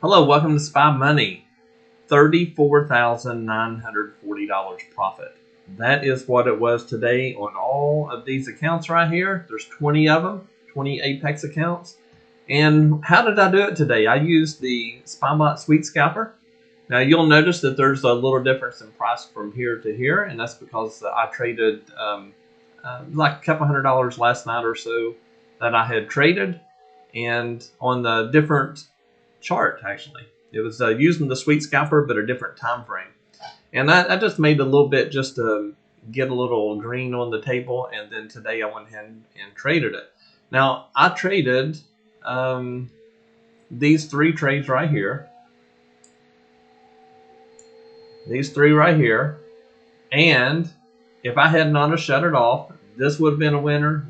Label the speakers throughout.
Speaker 1: Hello, welcome to Spy Money. $34,940 profit. That is what it was today on all of these accounts right here. There's 20 of them, 20 Apex accounts. And how did I do it today? I used the SpyBot Sweet Scalper. Now you'll notice that there's a little difference in price from here to here, and that's because I traded like a couple $100 last night or so that I had traded, and on the different chart actually. It was using the Sweet Scalper, but a different time frame. And I just made a little bit just to get a little green on the table, and then today I went ahead and traded it. Now I traded these three trades right here. These three right here. And if I had not have shut it off, this would have been a winner,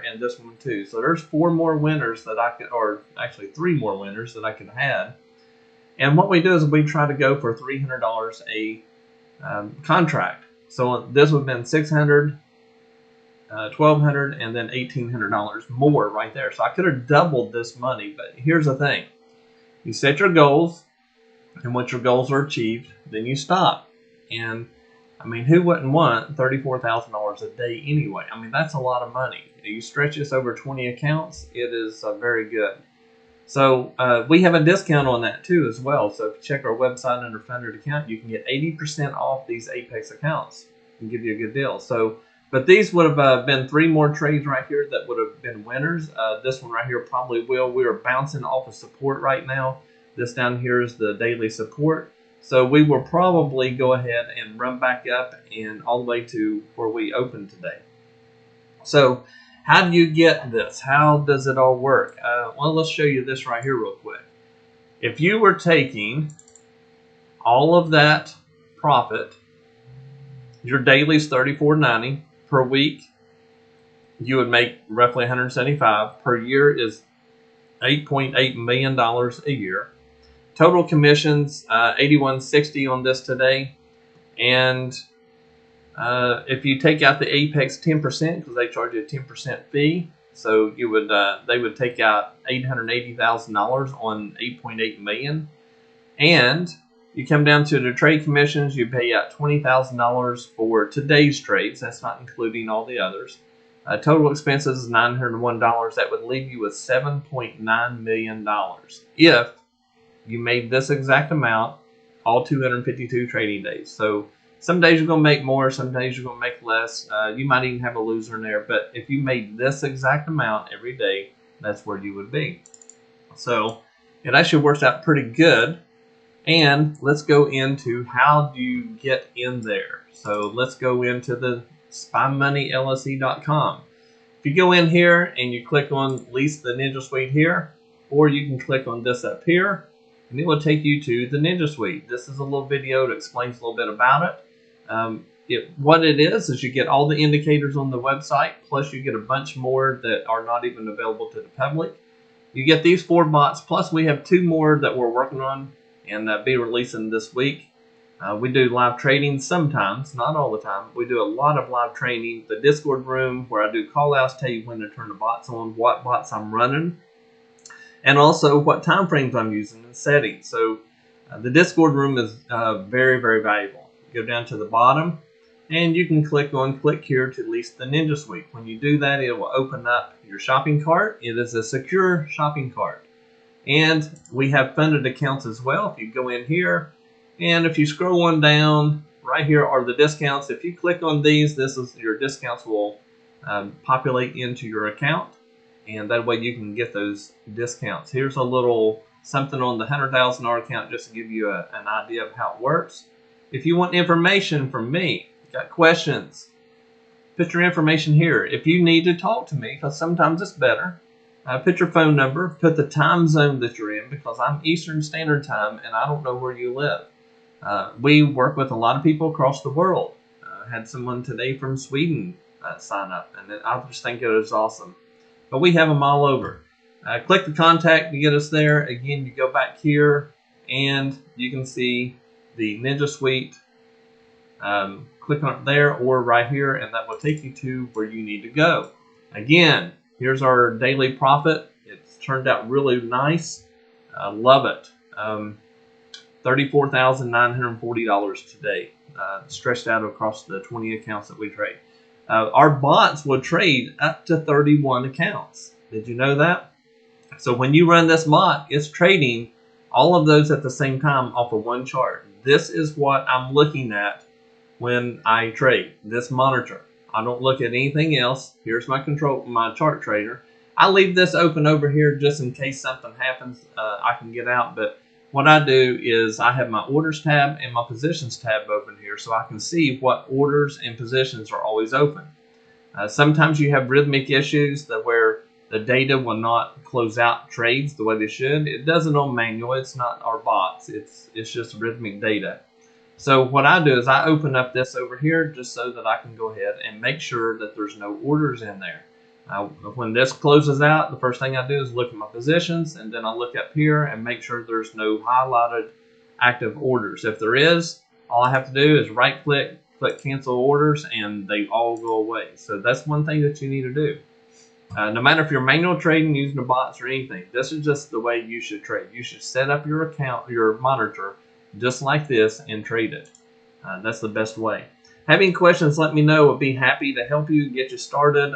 Speaker 1: and this one too. So there's four more winners that I could, or actually three more winners that I could have had. And what we do is we try to go for $300 a contract. So this would have been $600, $1,200, and then $1,800 more right there. So I could have doubled this money. But here's the thing: you set your goals, and once your goals are achieved, then you stop. And I mean, who wouldn't want $34,000 a day anyway? I mean, that's a lot of money. You stretch this over 20 accounts, it is very good. So we have a discount on that too as well. So if you check our website under funded account, you can get 80% off these Apex accounts and give you a good deal. So, but these would have been three more trades right here that would have been winners. This one right here probably will. We are bouncing off of support right now. This down here is the daily support. So we will probably go ahead and run back up and all the way to where we opened today. So how do you get this? How does it all work? Well, let's show you this right here real quick. If you were taking all of that profit, your daily is $34.90 per week. You would make roughly $175 per year. Is $8.8 million a year. Total commissions, $81.60 on this today. And if you take out the Apex 10%, because they charge you a 10% fee, so you would they would take out $880,000 on $8.8 million. And you come down to the trade commissions, you pay out $20,000 for today's trades. That's not including all the others. Total expenses is $901. That would leave you with $7.9 million if you made this exact amount all 252 trading days. So some days you're going to make more, some days you're going to make less. You might even have a loser in there. But if you made this exact amount every day, that's where you would be. So it actually works out pretty good. And let's go into how do you get in there. So let's go into the SpyMoneyLSE.com. If you go in here and you click on lease the Ninja Suite here, or you can click on this up here, and it will take you to the Ninja Suite. This is a little video that explains a little bit about it. What it is you get all the indicators on the website, plus you get a bunch more that are not even available to the public. You get these 4 bots, plus we have 2 more that we're working on and be releasing this week. We do live trading sometimes, not all the time. We do a lot of live training. The Discord room where I do call outs, tell you when to turn the bots on, what bots I'm running, and also what time frames I'm using and settings. So the Discord room is very, very valuable. Go down to the bottom and you can click here to lease the Ninja Suite. When you do that, it will open up your shopping cart. It is a secure shopping cart. And we have funded accounts as well. If you go in here and if you scroll on down, right here are the discounts. If you click on these, this is your discounts will populate into your account. And that way you can get those discounts. Here's a little something on the $100,000 account just to give you an idea of how it works. If you want information from me, got questions, put your information here. If you need to talk to me, because sometimes it's better, put your phone number, put the time zone that you're in, because I'm Eastern Standard Time and I don't know where you live. We work with a lot of people across the world. Had someone today from Sweden sign up, and I just think it is awesome. But we have them all over. Click the contact to get us there. Again, you go back here and you can see the Ninja Suite. Click on it there or right here, and that will take you to where you need to go. Again, here's our daily profit. It's turned out really nice. I love it. $34,940 today, stretched out across the 20 accounts that we trade. Our bots will trade up to 31 accounts. Did you know that? So when you run this bot, it's trading all of those at the same time off of one chart. This is what I'm looking at when I trade, this monitor. I don't look at anything else. Here's my chart trader. I leave this open over here just in case something happens. I can get out, but what I do is I have my orders tab and my positions tab open here so I can see what orders and positions are always open. Sometimes you have rhythmic issues where the data will not close out trades the way they should. It does it on manual. It's not our bots. It's just rhythmic data. So what I do is I open up this over here just so that I can go ahead and make sure that there's no orders in there. When this closes out, the first thing I do is look at my positions, and then I look up here and make sure there's no highlighted active orders. If there is, all I have to do is right click, click cancel orders, and they all go away. So that's one thing that you need to do. No matter if you're manual trading using the bots or anything, this is just the way you should trade. You should set up your account, your monitor, just like this and trade it. That's the best way. Having questions, let me know. I'll be happy to help you get you started.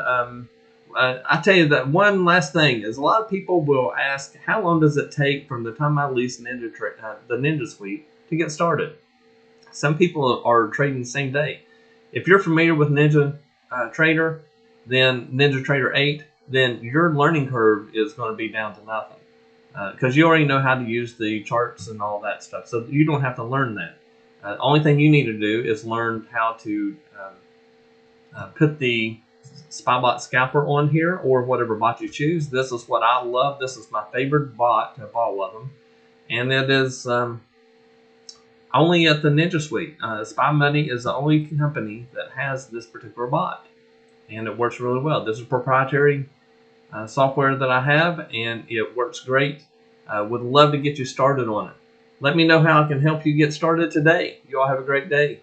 Speaker 1: I tell you that one last thing is a lot of people will ask, how long does it take from the time I release the Ninja Suite to get started? Some people are trading the same day. If you're familiar with NinjaTrader, then NinjaTrader 8, then your learning curve is going to be down to nothing because you already know how to use the charts and all that stuff. So you don't have to learn that. The only thing you need to do is learn how to put the SpyBot Scalper on here or whatever bot you choose. This is what I love. This is my favorite bot of all of them. And it is only at the Ninja Suite. Spy Money is the only company that has this particular bot. And it works really well. This is proprietary software that I have, and it works great. Would love to get you started on it. Let me know how I can help you get started today. You all have a great day.